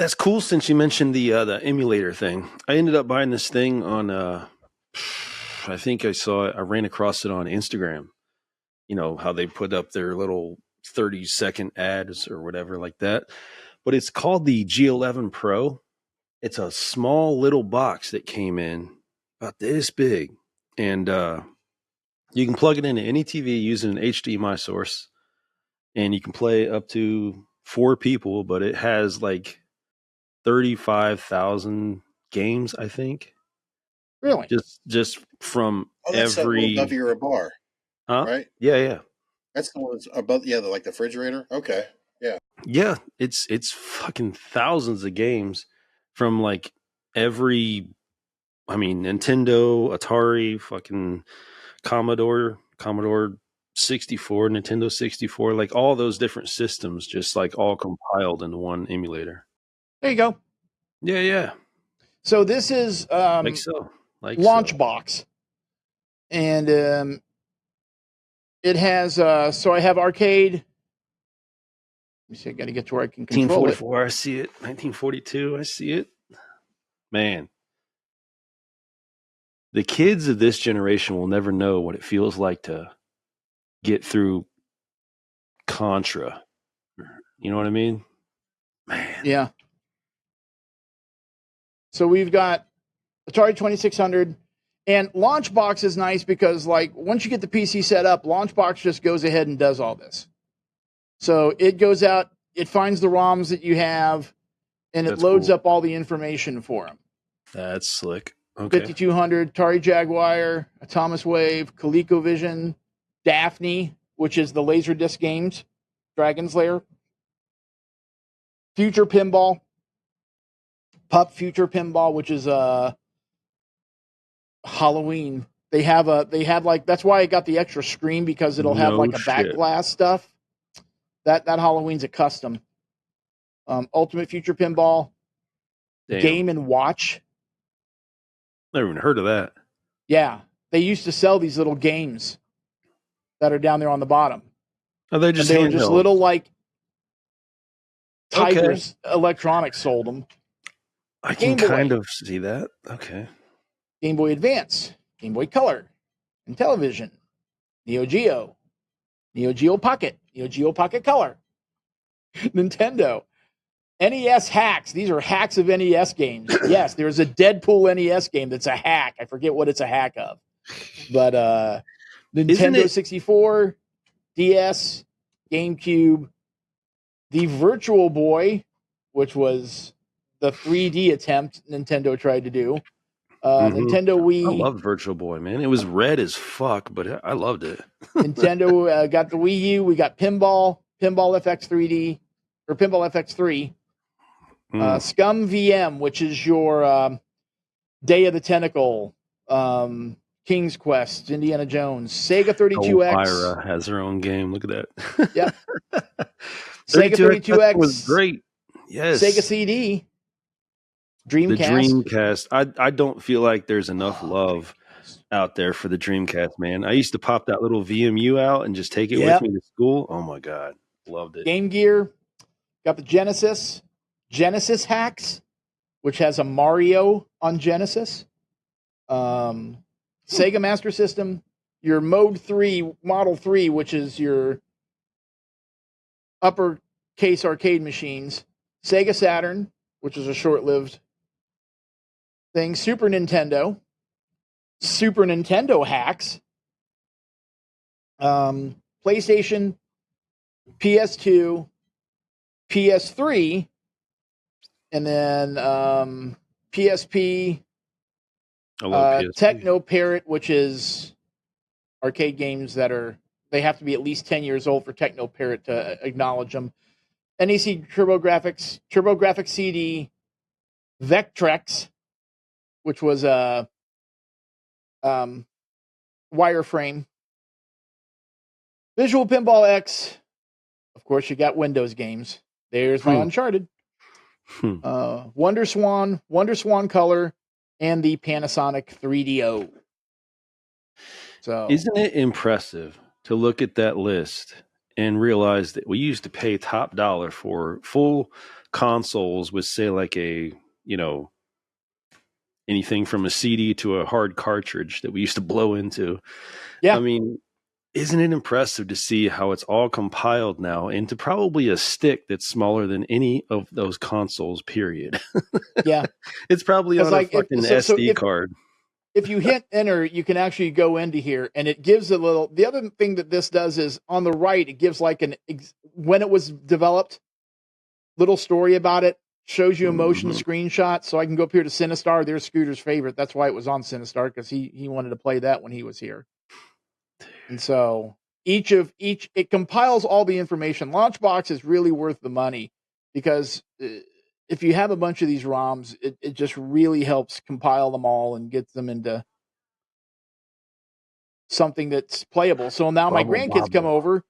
that's cool. Since you mentioned the emulator thing, I ended up buying this thing on. I think I saw it. I ran across it on Instagram. You know how they put up their little 30-second ads or whatever like that. But it's called the G11 Pro. It's a small little box that came in about this big, and you can plug it into any TV using an HDMI source, and you can play up to 4 people. But it has like 35,000 games, I think. Really? Just from that's that little every. Duffy or a bar, Huh? right? Yeah. That's the one that's above. Yeah, like the refrigerator. Okay. Yeah. Yeah, it's fucking thousands of games from like every. I mean, Nintendo, Atari, fucking Commodore 64, Nintendo 64, like all those different systems, just like all compiled into one emulator. There you go. Yeah. So this is Like so. Launchbox. And it has, so I have arcade. Let me see, I got to get to where I can control 1944, I see it. 1942, I see it. Man. The kids of this generation will never know what it feels like to get through Contra. You know what I mean? Man. Yeah. So we've got Atari 2600, and Launchbox is nice because, like, once you get the PC set up, Launchbox just goes ahead and does all this. So it goes out, it finds the ROMs that you have, and it loads up all the information for them. That's slick. Okay. 5200, Atari Jaguar, Atomis Wave, ColecoVision, Daphne, which is the Laserdisc games, Dragon's Lair, Future Pinball, Pup Future Pinball, which is Halloween. They have like, that's why I got the extra screen, because it'll have like a back glass stuff. That Halloween's a custom. Ultimate Future Pinball, Game and Watch. Never even heard of that. Yeah, they used to sell these little games that are down there on the bottom. Oh, they just were just little, like, Tigers Electronics sold them. I can kind of see that. Okay. Game Boy Advance, Game Boy Color, and Television, Neo Geo, Neo Geo Pocket, Neo Geo Pocket Color, Nintendo, NES hacks. These are hacks of NES games. Yes, there's a Deadpool NES game that's a hack. I forget what it's a hack of. But Nintendo 64, DS, GameCube, the Virtual Boy, which was the 3D attempt Nintendo tried to do. Nintendo Wii. I loved Virtual Boy, man. It was red as fuck, but I loved it. Nintendo got the Wii U. We got Pinball FX 3D, or Pinball FX 3. Scum VM, which is your Day of the Tentacle, King's Quest, Indiana Jones, Sega 32X. Elvira has her own game. Look at that. Yep. Sega 32X was great. Yes. Sega CD. Dreamcast. The Dreamcast. I don't feel like there's enough love out there for the Dreamcast, man. I used to pop that little VMU out and just take it with me to school. Oh my God. Loved it. Game Gear. Got the Genesis hacks, which has a Mario on Genesis. Sega Master System. Your Model 3, which is your uppercase arcade machines. Sega Saturn, which is a short-lived thing. Super Nintendo hacks. PlayStation, PS2, PS3, and then PSP, Techno Parrot, which is arcade games they have to be at least 10 years old for Techno Parrot to acknowledge them. NEC TurboGrafx CD, Vectrex, which was a wireframe. Visual Pinball X. Of course, you got Windows games. There's my Uncharted. Wonder Swan Color, and the Panasonic 3DO. So, isn't it impressive to look at that list and realized that we used to pay top dollar for full consoles with, say, like a, you know, anything from a CD to a hard cartridge that we used to blow into. Yeah. I mean, isn't it impressive to see how it's all compiled now into probably a stick that's smaller than any of those consoles, period? Yeah. It's probably Because on a like fucking so SD card. if you hit enter, you can actually go into here, and it gives a little. The other thing that this does is on the right, it gives like when it was developed, little story about it, shows you a motion Mhm. screenshot. So I can go up here to Sinistar. There's Scooter's favorite. That's why it was on Sinistar, because he wanted to play that when he was here. And so each it compiles all the information. Launchbox is really worth the money because if you have a bunch of these ROMs, it just really helps compile them all and get them into something that's playable. So now my Bubble grandkids come bobble. over.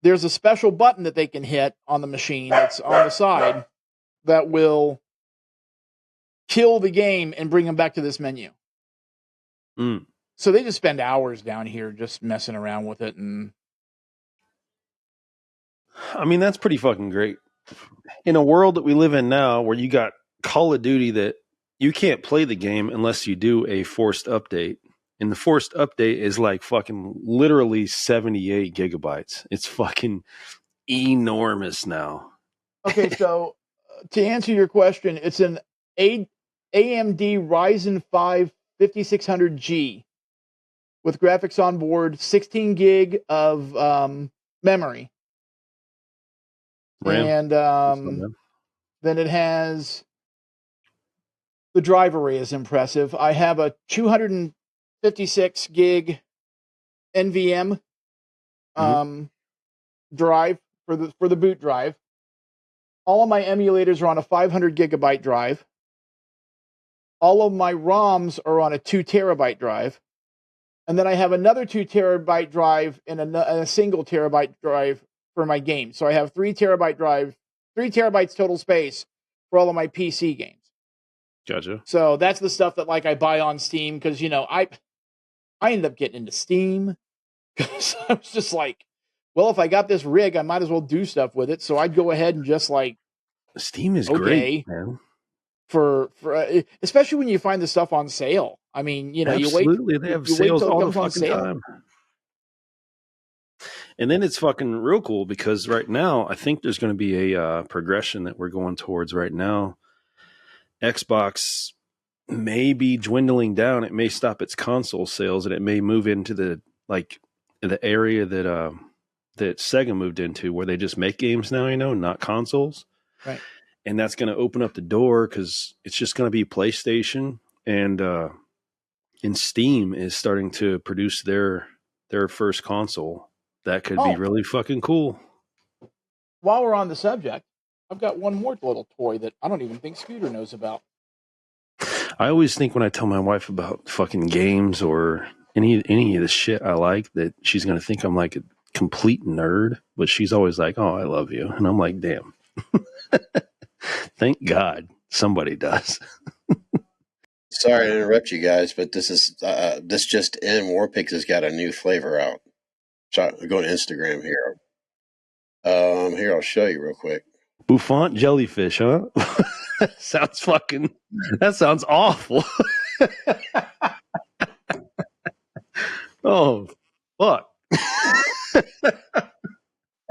There's a special button that they can hit on the machine that's on the side that will kill the game and bring them back to this menu. Mm. So they just spend hours down here just messing around with it. And I mean, that's pretty fucking great. In a world that we live in now where you got Call of Duty that you can't play the game unless you do a forced update. And the forced update is like fucking literally 78 gigabytes. It's fucking enormous now. okay, so to answer your question, it's an AMD Ryzen 5 5600G with graphics on board, 16 gig of memory. RAM. And That's not bad. then it has the drive array is impressive. I have a 256 gig NVM drive for the boot drive. All of my emulators are on a 500 gigabyte drive. All of my ROMs are on a 2 terabyte drive. And then I have another 2 terabyte drive and a single terabyte drive for my games. So I have 3 terabytes total space for all of my PC games. Gotcha. So that's the stuff that like I buy on Steam because I ended up getting into Steam because I was just like, well, if I got this rig, I might as well do stuff with it. So I'd go ahead and just like, Steam is okay, great, man. for especially when you find the stuff on sale. I mean, you wait Absolutely. They have you wait sales till it all the comes on fucking sale. time. And then it's fucking real cool because right now, I think there's going to be a progression that we're going towards right now. Xbox may be dwindling down. It may stop its console sales and it may move into the area that Sega moved into where they just make games now, not consoles. Right. And that's going to open up the door because it's just going to be PlayStation and Steam is starting to produce their first console. That could be Oh, really fucking cool. while we're on the subject, I've got one more little toy that I don't even think Scooter knows about. I always think when I tell my wife about fucking games or any of the shit I like that she's gonna think I'm like a complete nerd, but she's always like, "Oh, I love you," and I'm like, "Damn, thank God somebody does." Sorry to interrupt you guys, but this just in. Warpix has got a new flavor out. So go to Instagram here. Here I'll show you real quick. Bouffant jellyfish, huh? That sounds awful. Oh, fuck.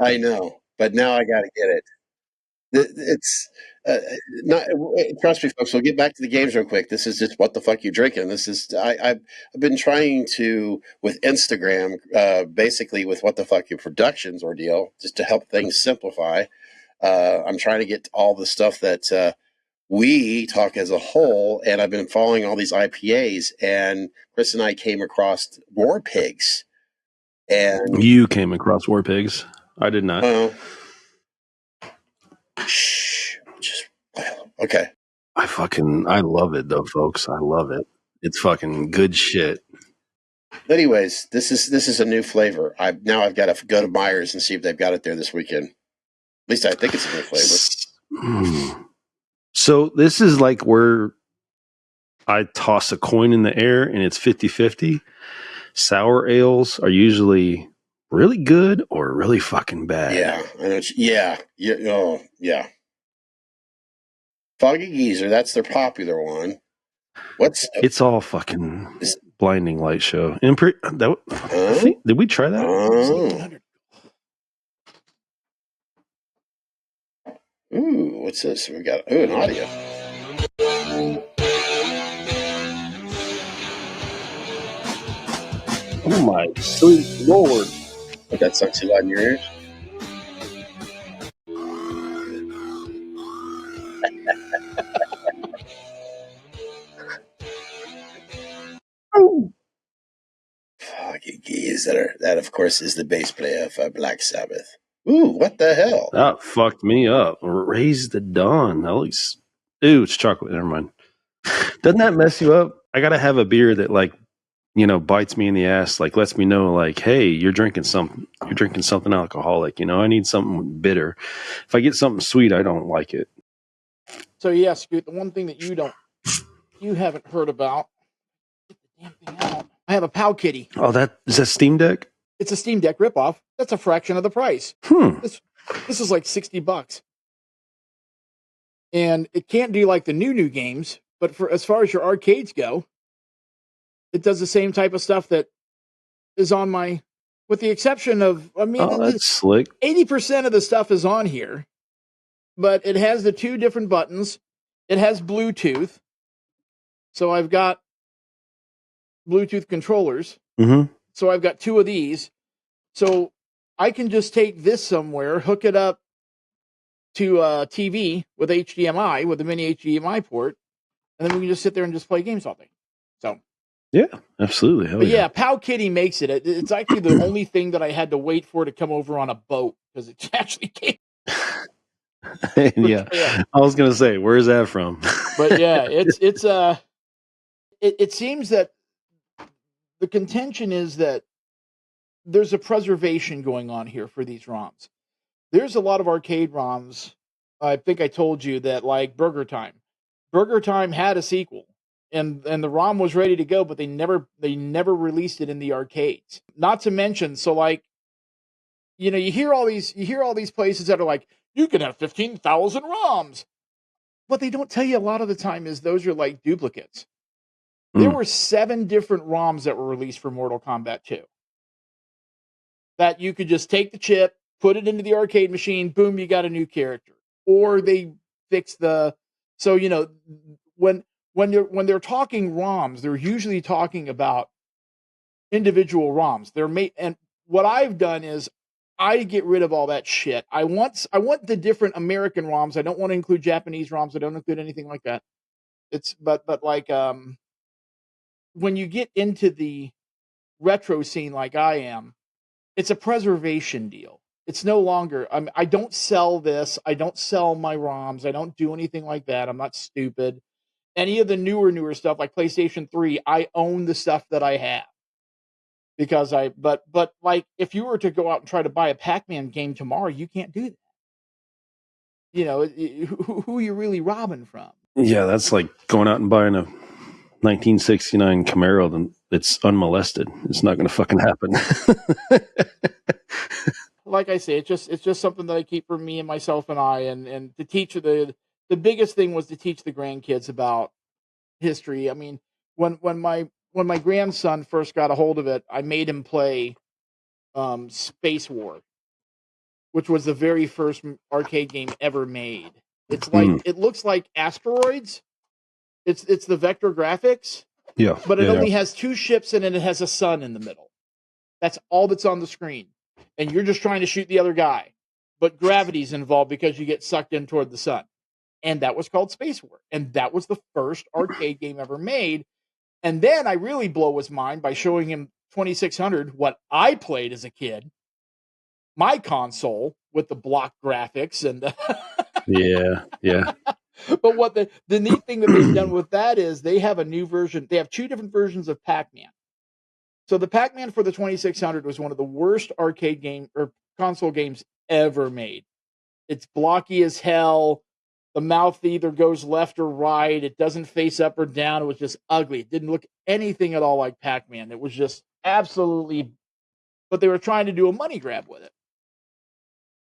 I know, but now I got to get it. It's not. Trust me, folks. We'll get back to the games real quick. This is just what the fuck you drinking. This is I've been trying to with Instagram, basically with what the fuck your productions ordeal, just to help things simplify. I'm trying to get all the stuff that we talk as a whole, and I've been following all these IPAs. And Chris and I came across War Pigs, and You came across War Pigs. I did not. well, shh, just okay. I love it though, folks. I love it. It's fucking good shit. Anyways, this is a new flavor. I've got to go to Myers and see if they've got it there this weekend. At least I think it's a new flavor. So this is like where I toss a coin in the air and it's 50-50. Sour ales are usually really good or really fucking bad. Yeah, I know. Yeah. Oh, yeah. Foggy Geezer, that's their popular one. It's all fucking blinding light show. And I think, did we try that? Ooh, what's this? We got an audio. Oh my sweet lord! That sucks you loud in your ears. Foggy Geezer. That, of course, is the bass player for Black Sabbath. Ooh, what the hell? That fucked me up. Raise the Dawn. That looks. Ooh, it's chocolate. Never mind. Doesn't that mess you up? I gotta have a beer that bites me in the ass, lets me know, hey, you're drinking something alcoholic. I need something bitter. If I get something sweet, I don't like it. So yeah, Scoot, the one thing that you haven't heard about. Get the damn thing out. I have a Pow Kitty. Oh, is that Steam Deck? It's a Steam Deck ripoff. That's a fraction of the price. This is like $60. And it can't do like the new games, but as far as your arcades go, it does the same type of stuff that is on my, with the exception of, that's slick. 80% of the stuff is on here, but it has the 2 different buttons. It has Bluetooth. So I've got Bluetooth controllers. Mm-hmm. So I've got 2 of these. So I can just take this somewhere, hook it up to a TV with HDMI, with a mini HDMI port, and then we can just sit there and just play games all day. So, yeah, absolutely. Hell but yeah, Pow Kitty makes it. It's actually the only thing that I had to wait for to come over on a boat, because it actually came. Yeah, I was gonna say, where's that from? But yeah, it seems that the contention is that there's a preservation going on here for these ROMs. There's a lot of arcade ROMs. I think I told you that, like Burger Time. Burger Time had a sequel, and the ROM was ready to go, but they never released it in the arcades. Not to mention, so like, you hear all these places that are like, you can have 15,000 ROMs. What they don't tell you a lot of the time is those are like duplicates. There were 7 different ROMs that were released for Mortal Kombat 2. That you could just take the chip, put it into the arcade machine, boom, you got a new character. Or they fix so when they're talking ROMs, they're usually talking about individual ROMs. And what I've done is I get rid of all that shit. I want the different American ROMs. I don't want to include Japanese ROMs. I don't include anything like that. But like when you get into the retro scene like I am, it's a preservation deal. It's no longer, I don't sell this. I don't sell my ROMs. I don't do anything like that. I'm not stupid. Any of the newer stuff like PlayStation 3, I own the stuff that I have. Because but like, if you were to go out and try to buy a Pac-Man game tomorrow, you can't do that. Who are you really robbing from? Yeah, that's like going out and buying a 1969 Camaro, then it's unmolested. It's not going to fucking happen. Like I say, it's just something that I keep for me and myself and I, and to teach the biggest thing was to teach the grandkids about history. I mean, when my grandson first got a hold of it, I made him play Space War, which was the very first arcade game ever made. It's like it looks like Asteroids. It's the vector graphics. Yeah. But it only has 2 ships and it has a sun in the middle. That's all that's on the screen. And you're just trying to shoot the other guy. But gravity's involved because you get sucked in toward the sun. And that was called Space War. And that was the first arcade game ever made. And then I really blow his mind by showing him 2600, what I played as a kid. My console with the block graphics and yeah. But what the neat thing that they've done with that is they have a new version. They have 2 different versions of Pac-Man. So the Pac-Man for the 2600 was one of the worst arcade game or console games ever made. It's blocky as hell. The mouth either goes left or right. It doesn't face up or down. It was just ugly. It didn't look anything at all like Pac-Man. It was just absolutely but they were trying to do a money grab with it.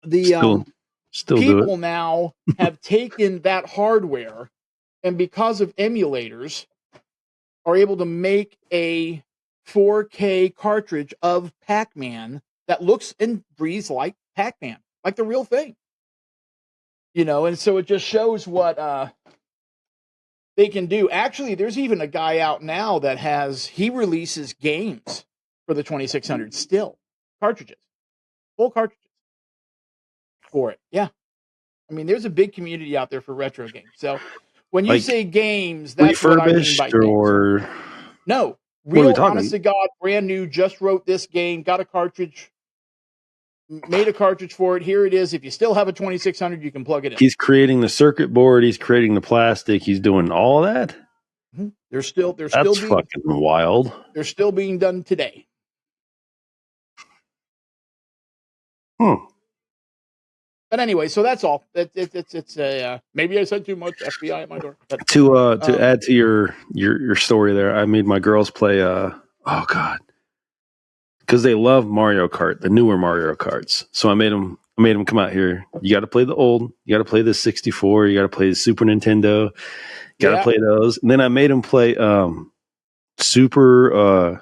The Still do it. people now have taken that hardware, and because of emulators, are able to make a 4K cartridge of Pac-Man that looks and breathes like Pac-Man, like the real thing. You know, and so it just shows what they can do. Actually, there's even a guy out now that he releases games for the 2600 still, cartridges, full cartridges for it. Yeah. I mean, there's a big community out there for retro games. So when you Like say games, that's what I mean by refurbished or games. No, what are we real, talking? honest to God, brand new, just wrote this game, got a cartridge, made a cartridge for it. Here it is. If you still have a 2600, you can plug it in. He's creating the circuit board. He's creating the plastic. He's doing all that. Mm-hmm. They're still That's being, fucking wild. They're still being done today. But anyway, so that's all. It's a maybe I said too much. FBI at my door. But, to add to your story there, I made my girls play. Oh God, because they love Mario Kart, the newer Mario Karts. So I made them come out here. You got to play the old. You got to play the 64. You got to play the Super Nintendo. Got to play those. And then I made them play Super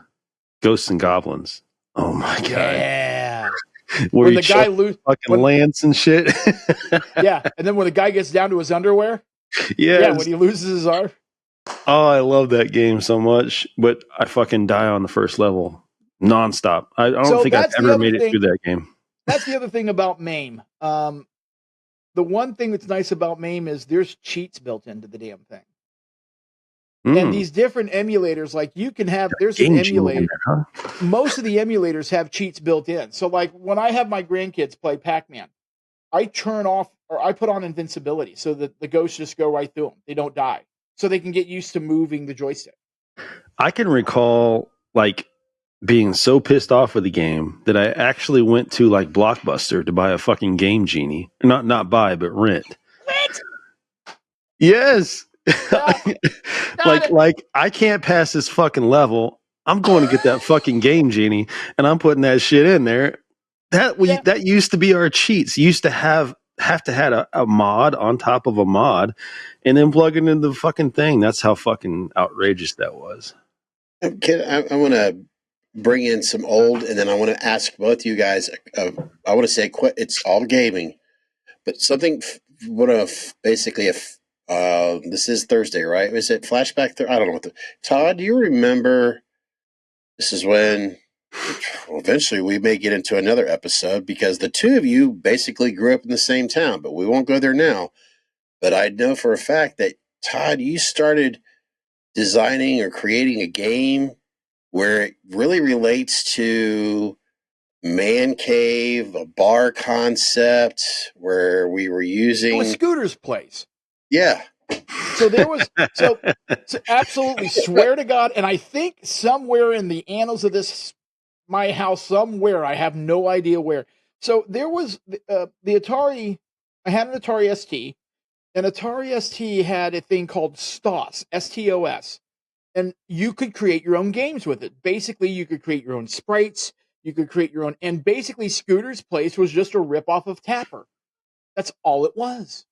Ghosts and Goblins. Oh my God. Yeah. Where when the guy loses fucking lance and shit. Yeah, and then when the guy gets down to his underwear. Yeah, when he loses his arm. Oh, I love that game so much, but I fucking die on the first level nonstop. I don't think I've ever made it through that game. That's the other thing about MAME. The one thing that's nice about MAME is there's cheats built into the damn thing. And these different emulators, like you can have, there's an emulator. There, huh? Most of the emulators have cheats built in. So like when I have my grandkids play Pac-Man, I turn off or I put on invincibility so that the ghosts just go right through them. They don't die. So they can get used to moving the joystick. I can recall like being so pissed off with the game that I actually went to like Blockbuster to buy a fucking Game Genie. Not buy, but rent. Rent? Yes. like I can't pass this fucking level. I'm going to get that fucking Game Genie and I'm putting that shit in there. That used to be our cheats. You used to have to have a mod on top of a mod and then plug it into the fucking thing. That's how fucking outrageous that was. I want to bring in some old, and then I want to ask both you guys. I want to say it's all gaming, but something. Basically this is Thursday, right? Was it Flashback? I don't know Todd, do you remember? This is when. Well, eventually, we may get into another episode because the two of you basically grew up in the same town, but we won't go there now. But I know for a fact that, Todd, you started designing or creating a game where it really relates to man cave, a bar concept, where we were using... It was Scooter's Place. Yeah. So there was... So absolutely, swear to God, and I think somewhere in the annals of this... my house somewhere, I have no idea where. So there was the Atari, I had an Atari ST, and Atari ST had a thing called STOS, STOS, and you could create your own games with it. Basically, you could create your own sprites, you could create your own, and basically Scooter's Place was just a ripoff of Tapper. That's all it was.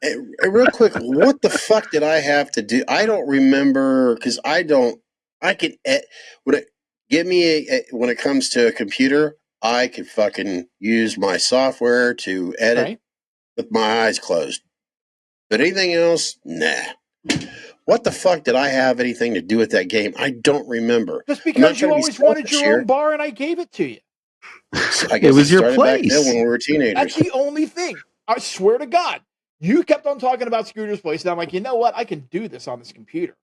Hey, real quick, what the fuck did I have to do? I don't remember, because I can, give me when it comes to a computer, I could fucking use my software to edit with my eyes closed. But anything else, nah. What the fuck did I have anything to do with that game? I don't remember. Just because you always wanted your own bar and I gave it to you. I guess it was your place. Back then when we were teenagers. That's the only thing. I swear to God. You kept on talking about Scooter's Place, and I'm like, you know what? I can do this on this computer.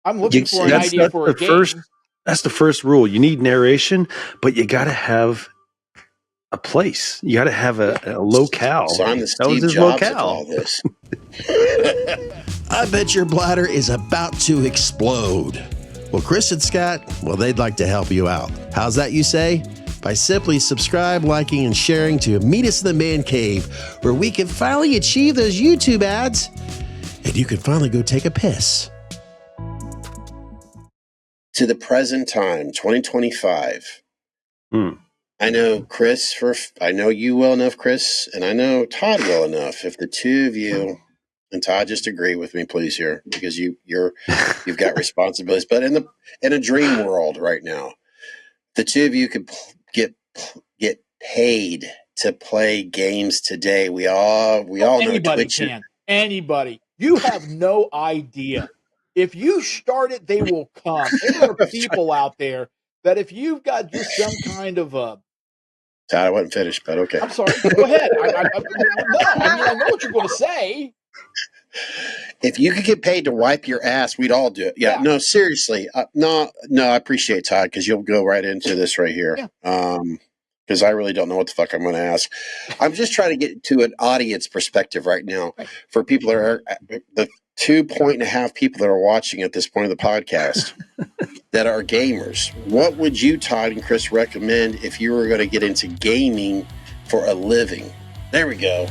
I'm looking for an idea for a game. That's the first rule. You need narration, but you got to have a place. You got to have a locale. So I'm the Steve Jobs of all this. I bet your bladder is about to explode. Well, Chris and Scott, they'd like to help you out. How's that, you say? By simply subscribe, liking, and sharing to Meet Us in the Man Cave, where we can finally achieve those YouTube ads, and you can finally go take a piss. To the present time, 2025, Hmm. I know Chris I know you well enough, Chris, and I know Todd well enough. If the two of you and Todd just agree with me, please, here, because you've got responsibilities. But in a dream world right now, the two of you could get paid to play games today. We all know Anybody Twitch. can. Anybody. You have no idea. If you start it, they will come. There are people out there that if you've got just some kind of a, Todd, I wasn't finished, but okay. I'm sorry, go ahead. I know what you're going to say. If you could get paid to wipe your ass, we'd all do it. Yeah. No, seriously. No, I appreciate Todd because you'll go right into this right here. Because I really don't know what the fuck I'm going to ask. I'm just trying to get to an audience perspective right now for people that are the 2.5 people that are watching at this point of the podcast that are gamers. What would you, Todd and Chris, recommend if you were going to get into gaming for a living? There we go.